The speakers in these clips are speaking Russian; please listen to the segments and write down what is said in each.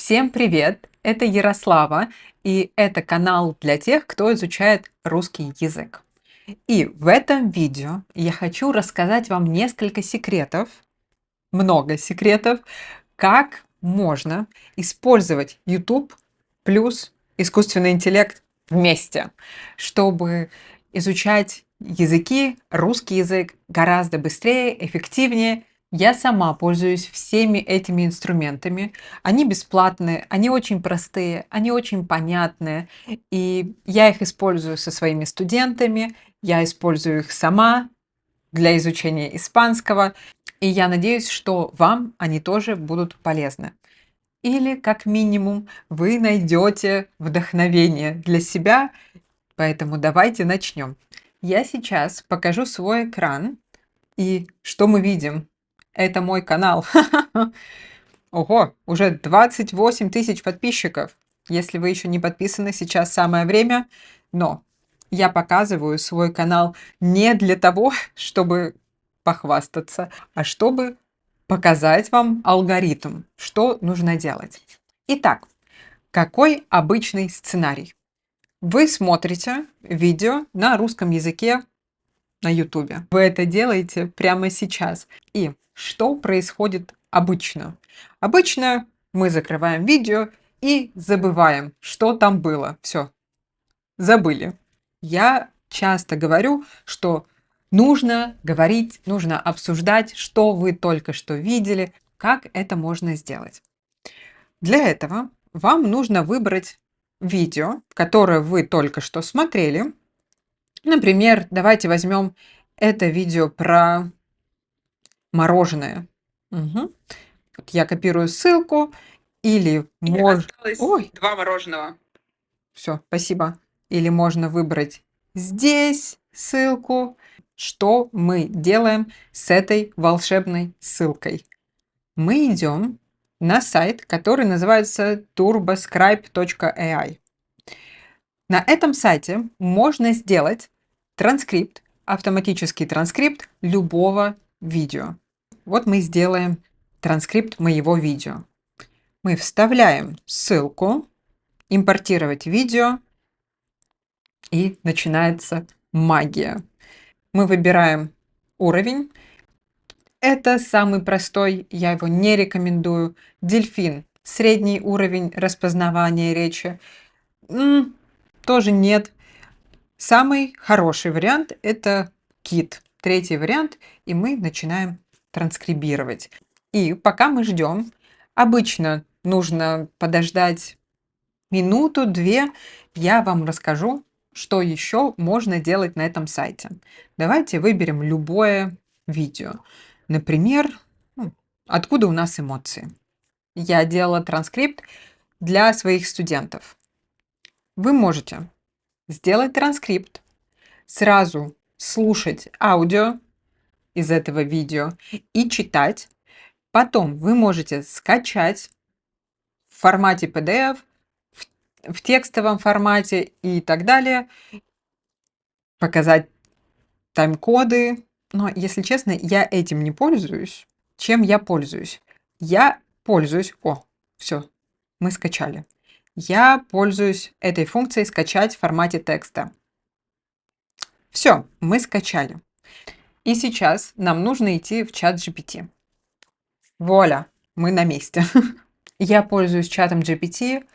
Всем привет! Это Ярослава, и это канал для тех, кто изучает русский язык. И в этом видео я хочу рассказать вам несколько секретов, много секретов, как можно использовать YouTube плюс искусственный интеллект вместе, чтобы изучать языки, русский язык гораздо быстрее, эффективнее. Я сама пользуюсь всеми этими инструментами. Они бесплатные, они очень простые, они очень понятные. И я их использую со своими студентами, я использую их сама для изучения испанского. И я надеюсь, что вам они тоже будут полезны. Или, как минимум, вы найдете вдохновение для себя, поэтому давайте начнем. Я сейчас покажу свой экран, и что мы видим? Это мой канал. Ого, уже 28 тысяч подписчиков. Если вы еще не подписаны, сейчас самое время. Но я показываю свой канал не для того, чтобы похвастаться, а чтобы показать вам алгоритм, что нужно делать. Итак, какой обычный сценарий? Вы смотрите видео на русском языке на YouTube. Вы это делаете прямо сейчас. И что происходит обычно? Обычно мы закрываем видео и забываем, что там было. Все, забыли. Я часто говорю, что нужно говорить, нужно обсуждать, что вы только что видели, как это можно сделать. Для этого вам нужно выбрать видео, которое вы только что смотрели. Например, давайте возьмем это видео про мороженое. Мгм. Вот я копирую ссылку или Осталось Ой, 2 мороженого. все, спасибо. Или можно выбрать здесь ссылку. Что мы делаем с этой волшебной ссылкой? Мы идем на сайт, который называется turboscribe.ai. На этом сайте можно сделать транскрипт, автоматический транскрипт любого видео. Вот мы сделаем транскрипт моего видео. Мы вставляем ссылку, импортировать видео, и начинается магия. Мы выбираем уровень. Это самый простой, я его не рекомендую. Дельфин. Средний уровень распознавания речи. Тоже нет. Самый хороший вариант – это кит. Третий вариант, и мы начинаем транскрибировать. И пока мы ждем, обычно нужно подождать минуту-две, я вам расскажу, что еще можно делать на этом сайте. Давайте выберем любое видео. Например, откуда у нас эмоции. Я делала транскрипт для своих студентов. Вы можете сделать транскрипт, сразу слушать аудио из этого видео и читать. Потом вы можете скачать в формате PDF, в текстовом формате и так далее, показать тайм-коды. Но, если честно, я этим не пользуюсь. Чем я пользуюсь? Я пользуюсь... О, все, мы скачали. Я пользуюсь этой функцией «Скачать в формате текста». Все, мы скачали. И сейчас нам нужно идти в чат GPT. Вуаля, мы на месте. Я пользуюсь чатом GPT.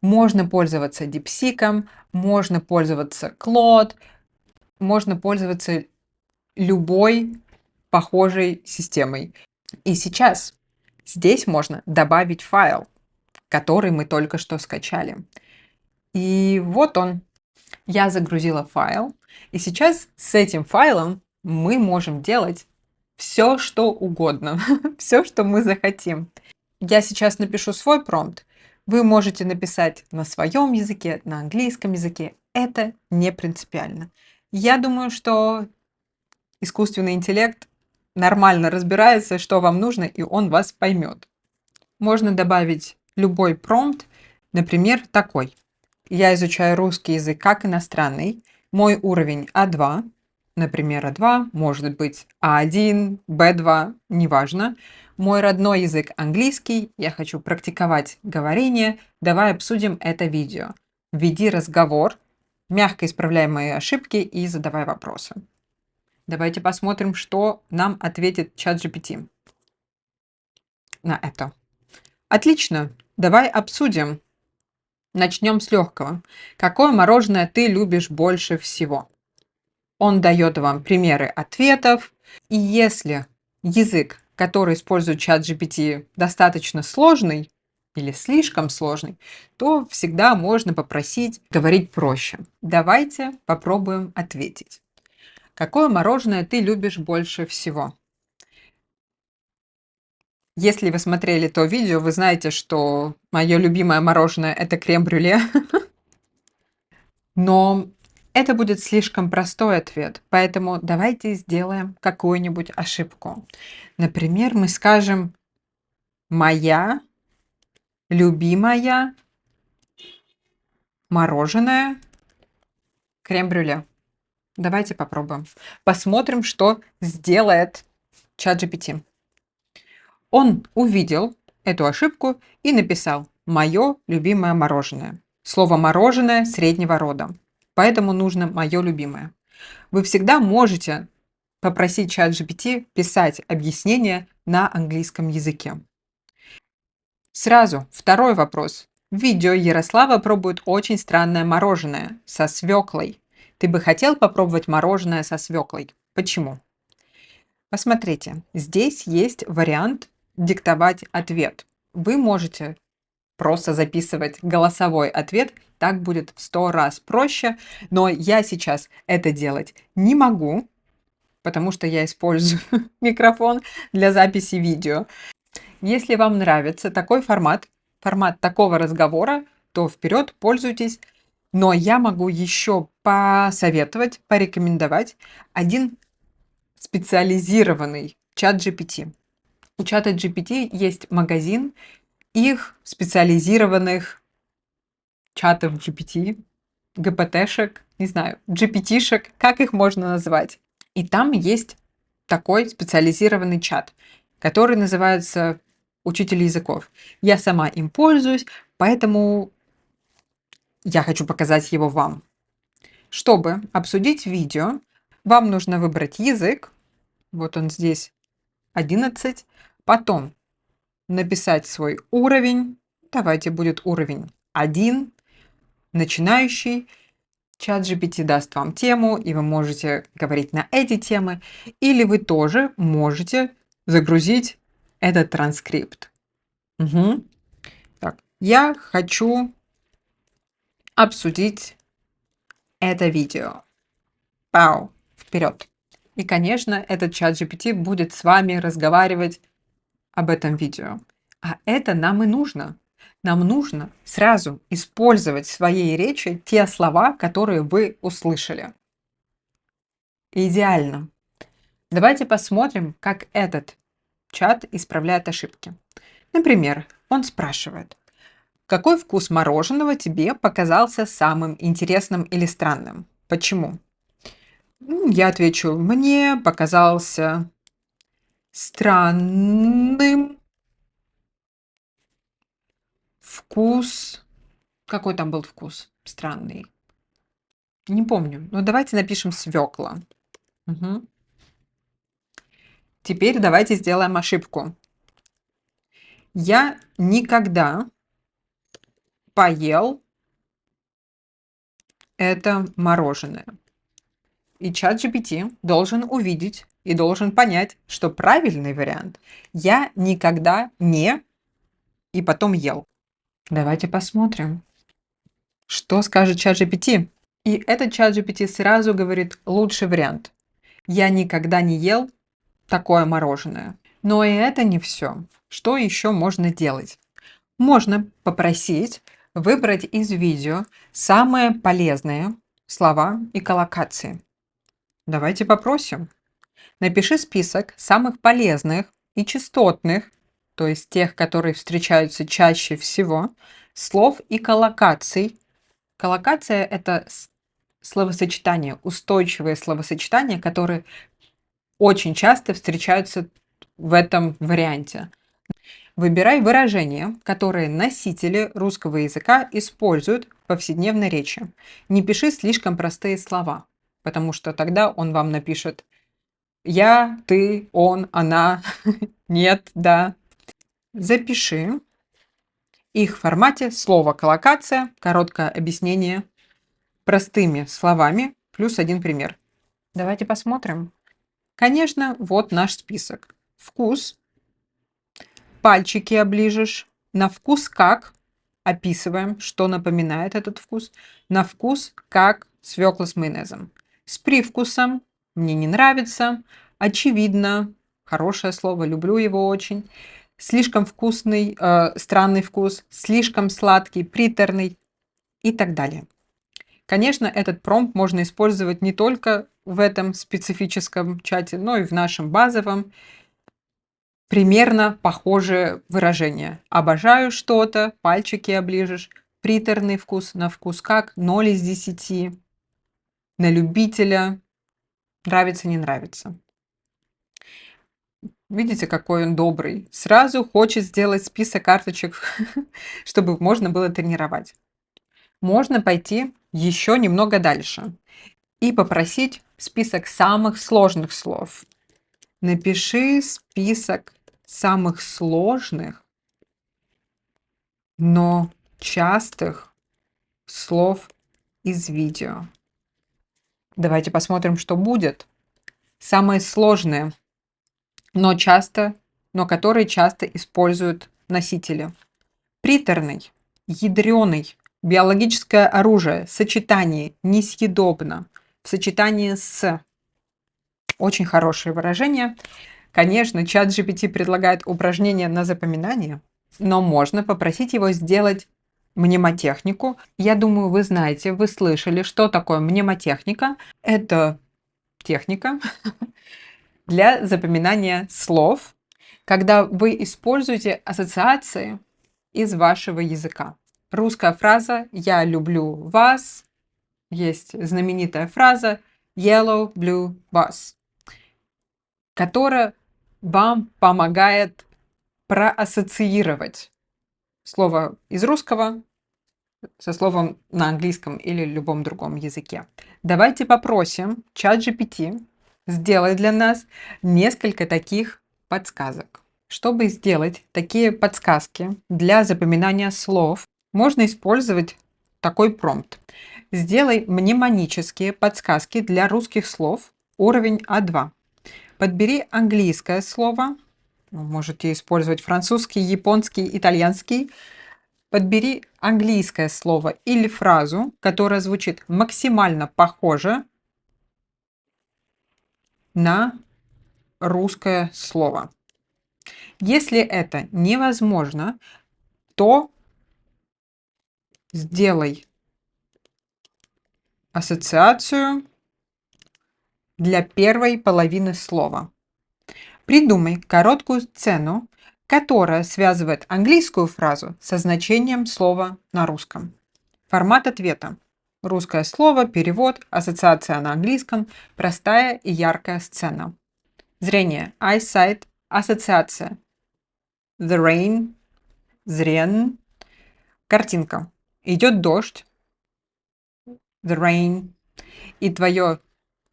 Можно пользоваться DeepSeek, можно пользоваться Claude, можно пользоваться любой похожей системой. И сейчас здесь можно добавить файл, который мы только что скачали. И вот он. Я загрузила файл. И сейчас с этим файлом мы можем делать все, что угодно. Все, что мы захотим. Я сейчас напишу свой промпт. Вы можете написать на своем языке, на английском языке. Это не принципиально. Я думаю, что искусственный интеллект нормально разбирается, что вам нужно, и он вас поймет. Можно добавить любой промпт, например, такой. Я изучаю русский язык как иностранный. Мой уровень А2. например, А2, может быть А1, Б2, неважно. Мой родной язык английский, я хочу практиковать говорение. Давай обсудим это видео. Веди разговор, мягко исправляй мои ошибки и задавай вопросы. Давайте посмотрим, что нам ответит ChatGPT на это. Отлично, давай обсудим. Начнем с легкого. Какое мороженое ты любишь больше всего? Он дает вам примеры ответов. И если язык, который использует ChatGPT, достаточно сложный или слишком сложный, то всегда можно попросить говорить проще. Давайте попробуем ответить. Какое мороженое ты любишь больше всего? Если вы смотрели то видео, вы знаете, что мое любимое мороженое – это крем-брюле. Но это будет слишком простой ответ, поэтому давайте сделаем какую-нибудь ошибку. Например, мы скажем «Моя любимая мороженое крем-брюле». Давайте попробуем. Посмотрим, что сделает ChatGPT. Он увидел эту ошибку и написал «Мое любимое мороженое». Слово «мороженое» среднего рода, поэтому нужно «моё любимое». Вы всегда можете попросить ChatGPT писать объяснение на английском языке. Сразу второй вопрос. В видео Ярослава пробует очень странное мороженое со свеклой. Ты бы хотел попробовать мороженое со свеклой? Почему? Посмотрите, здесь есть вариант диктовать ответ. Вы можете просто записывать голосовой ответ, так будет в 100 раз проще, но я сейчас это делать не могу, потому что я использую микрофон для записи видео. Если вам нравится такой формат такого разговора, то вперед, пользуйтесь. Но я могу еще посоветовать, порекомендовать один специализированный чат GPT. У чата GPT есть магазин их специализированных чатов GPT, ГПТшек, не знаю, GPT-шек, как их можно назвать. И там есть такой специализированный чат, который называется «Учитель языков». Я сама им пользуюсь, поэтому я хочу показать его вам. Чтобы обсудить видео, вам нужно выбрать язык, вот он здесь 11, потом написать свой уровень, давайте будет уровень 1, начинающий. ChatGPT даст вам тему, и вы можете говорить на эти темы, или вы тоже можете загрузить этот транскрипт. Угу. Так, я хочу обсудить это видео. Пау, вперед. И, конечно, этот чат GPT будет с вами разговаривать об этом видео. А это нам и нужно. Нам нужно сразу использовать в своей речи те слова, которые вы услышали. Идеально. Давайте посмотрим, как этот чат исправляет ошибки. Например, он спрашивает, какой вкус мороженого тебе показался самым интересным или странным? Почему? Я отвечу, мне показался странным вкус. Какой там был вкус? Странный. Не помню. Но давайте напишем свекла. Угу. Теперь давайте сделаем ошибку. Я никогда поел это мороженое. И чат GPT должен увидеть и должен понять, что правильный вариант я никогда не и потом ел. Давайте посмотрим, что скажет чат GPT. И этот чат GPT сразу говорит лучший вариант. Я никогда не ел такое мороженое. Но и это не все. Что еще можно делать? Можно попросить выбрать из видео самые полезные слова и коллокации. Давайте попросим. Напиши список самых полезных и частотных, то есть тех, которые встречаются чаще всего, слов и коллокаций. Коллокация – это словосочетания, устойчивые словосочетания, которые очень часто встречаются в этом варианте. Выбирай выражения, которые носители русского языка используют в повседневной речи. Не пиши слишком простые слова, потому что тогда он вам напишет «я», «ты», «он», «она», «нет», «да». Запиши их в формате слово-коллокация, короткое объяснение простыми словами, плюс один пример. Давайте посмотрим. Конечно, вот наш список. Вкус. Пальчики оближешь. На вкус как. Описываем, что напоминает этот вкус. На вкус как свекла с майонезом. С привкусом. Мне не нравится. Очевидно. Хорошее слово, люблю его очень. Слишком вкусный, странный вкус. Слишком сладкий, приторный и так далее. Конечно, этот промпт можно использовать не только в этом специфическом чате, но и в нашем базовом. Примерно похожее выражение. Обожаю что-то, пальчики оближешь, приторный вкус, на вкус как, 0 из 10, на любителя, нравится, не нравится. Видите, какой он добрый. Сразу хочет сделать список карточек, чтобы можно было тренировать. Можно пойти еще немного дальше и попросить список самых сложных слов. Напиши список самых сложных, но частых слов из видео. Давайте посмотрим, что будет. Самые сложные, но которые часто используют носители. Приторный, ядреный, биологическое оружие, сочетание, несъедобно, в сочетании с. Очень хорошее выражение. Конечно, чат GPT предлагает упражнения на запоминание, но можно попросить его сделать мнемотехнику. Я думаю, вы знаете, вы слышали, что такое мнемотехника. Это техника для запоминания слов, когда вы используете ассоциации из вашего языка. Русская фраза «я люблю вас», есть знаменитая фраза «yellow, blue, bus», которая вам помогает проассоциировать слово из русского со словом на английском или любом другом языке. Давайте попросим ChatGPT сделать для нас несколько таких подсказок. Чтобы сделать такие подсказки для запоминания слов, можно использовать такой промпт. Сделай мнемонические подсказки для русских слов уровень А2. Подбери английское слово, можете использовать французский, японский, итальянский. Подбери английское слово или фразу, которая звучит максимально похоже на русское слово. Если это невозможно, то сделай ассоциацию для первой половины слова. Придумай короткую сцену, которая связывает английскую фразу со значением слова на русском. Формат ответа. Русское слово, перевод, ассоциация на английском, простая и яркая сцена. Зрение. Eyesight. Ассоциация. The rain. Зрен. Картинка. Идет дождь. The rain. И твое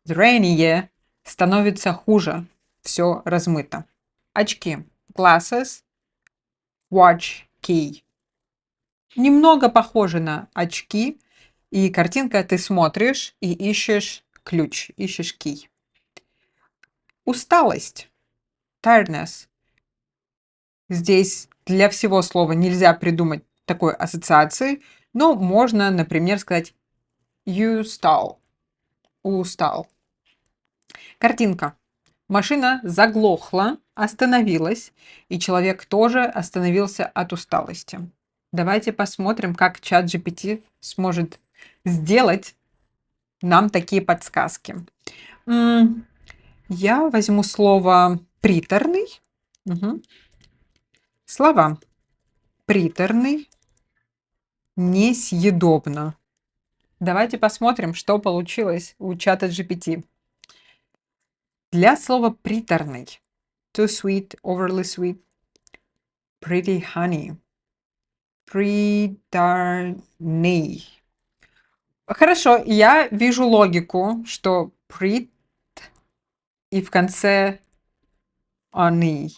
зрение становится хуже. Все размыто. Очки. Glasses. Watch. Key. Немного похоже на очки. И картинка, ты смотришь и ищешь ключ, ищешь key. Усталость. Tiredness. Здесь для всего слова нельзя придумать такой ассоциации, но можно, например, сказать you stall. Устал. Картинка. Машина заглохла, остановилась, и человек тоже остановился от усталости. Давайте посмотрим, как чат GPT сможет сделать нам такие подсказки. Я возьму слово приторный. Слова. Приторный, несъедобно. Давайте посмотрим, что получилось у чата GPT. Для слова приторный. Too sweet, overly sweet. Pretty honey. Приторный. Хорошо, я вижу логику, что prit и в конце они.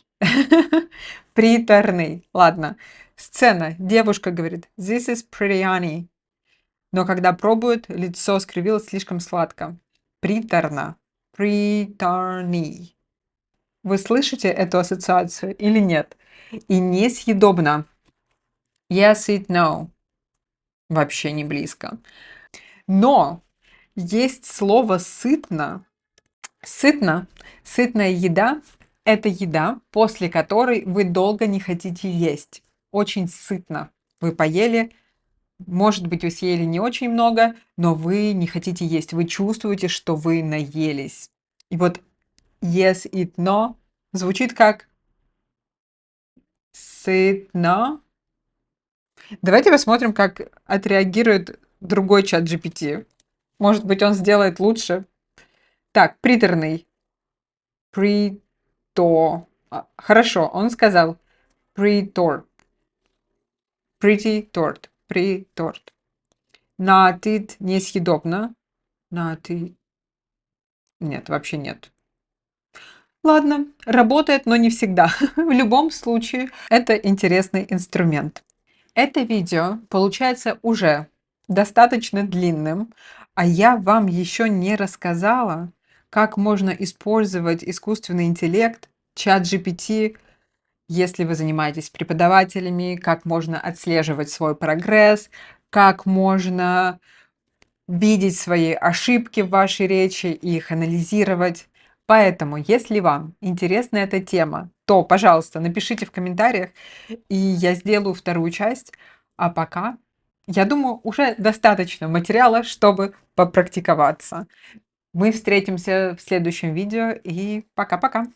Приторный. Ладно. Сцена. Девушка говорит, this is pretty honey. Но когда пробует, лицо скривилось слишком сладко. Приторно. Приторный. Вы слышите эту ассоциацию или нет? И несъедобно. Yes, it, no. Вообще не близко. Но есть слово сытно. Сытно. Сытная еда – это еда, после которой вы долго не хотите есть. Очень сытно. Вы поели, может быть, вы съели не очень много, но вы не хотите есть. Вы чувствуете, что вы наелись. И вот yes, it, no звучит как сытно. Давайте посмотрим, как отреагирует другой чат GPT. Может быть, он сделает лучше. Так, приторный. Прито. Хорошо, он сказал приторт. Pretty торт. Приторт. Натит несъедобно. Натит. Нет, вообще нет. Ладно, работает, но не всегда. В любом случае, это интересный инструмент. Это видео получается уже достаточно длинным, а я вам еще не рассказала, как можно использовать искусственный интеллект, чат GPT, если вы занимаетесь преподавателями, как можно отслеживать свой прогресс, как можно видеть свои ошибки в вашей речи и их анализировать. Поэтому, если вам интересна эта тема, то, пожалуйста, напишите в комментариях, и я сделаю вторую часть. А пока, я думаю, уже достаточно материала, чтобы попрактиковаться. Мы встретимся в следующем видео, и пока-пока.